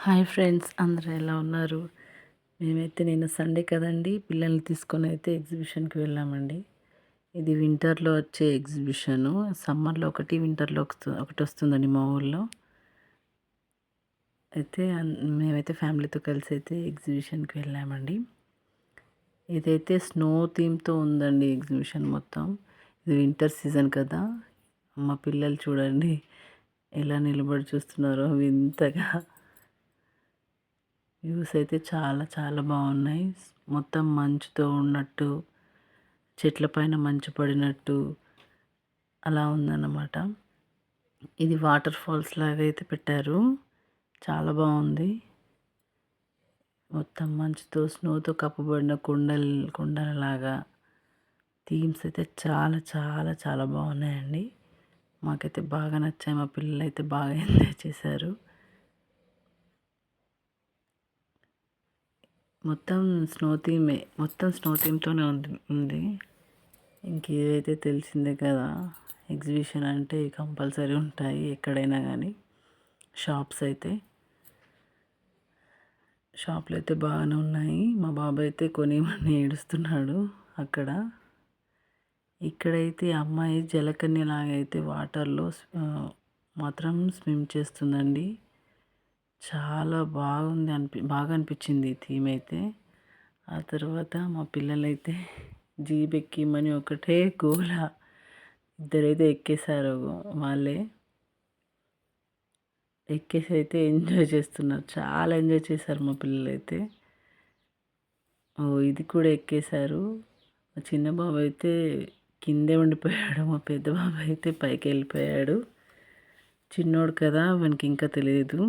Hi friends, అందరూ ఎలా ఉన్నారు? మేమైతే నిన్న సండే కదండి, పిల్లల్ని తీసుకొని అయితే ఎగ్జిబిషన్కి వెళ్ళామండి. ఇది వింటర్లో వచ్చే ఎగ్జిబిషను. సమ్మర్లో ఒకటి, వింటర్లో ఒకటి వస్తుందండి మా ఊళ్ళో. అయితే మేమైతే ఫ్యామిలీతో కలిసి అయితే ఎగ్జిబిషన్కి వెళ్ళామండి. ఇదైతే స్నో థీమ్తో ఉందండి ఎగ్జిబిషన్ మొత్తం. ఇది వింటర్ సీజన్ కదా. మా పిల్లలు చూడండి ఎలా నిలబడి చూస్తున్నారో వింతగా. వ్యూస్ అయితే చాలా చాలా బాగున్నాయి. మొత్తం మంచుతో ఉన్నట్టు, చెట్ల పైన మంచు పడినట్టు అలా ఉందన్నమాట. ఇది వాటర్ ఫాల్స్ లాగా అయితే పెట్టారు. చాలా బాగుంది. మొత్తం మంచుతో, స్నోతో కప్పబడిన కొండలలాగా థీమ్స్ అయితే చాలా చాలా చాలా బాగున్నాయండి. మాకైతే బాగా నచ్చాయి. మా పిల్లలు అయితే బాగా ఎంజాయ్ చేశారు. మొత్తం స్నో థీమ్తోనే ఉంది. ఇంక ఇదైతే తెలిసిందే కదా, ఎగ్జిబిషన్ అంటే కంపల్సరీ ఉంటాయి ఎక్కడైనా కానీ. షాప్లు అయితే బాగానే ఉన్నాయి. మా బాబు అయితే కొనివ్వని ఏడుస్తున్నాడు అక్కడ. ఇక్కడైతే అమ్మాయి జలకన్యలాగా అయితే వాటర్లో మాత్రం స్విమ్ చేస్తుందండి. చాలా బాగా అనిపించింది ఈ థీమ్ అయితే. ఆ తర్వాత మా పిల్లలైతే జీప్ ఎక్కిమని ఒకటే గోల. ఇద్దరైతే ఎక్కేశారు. వాళ్ళే ఎక్కేసి అయితే ఎంజాయ్ చేస్తున్నారు. చాలా ఎంజాయ్ చేశారు మా పిల్లలైతే. ఇది కూడా ఎక్కేశారు. మా చిన్న బాబు అయితే కిందే ఉండిపోయాడు. మా పెద్ద బాబు అయితే పైకి వెళ్ళిపోయాడు. చిన్నోడు కదా, వానికి ఇంకా తెలియదు.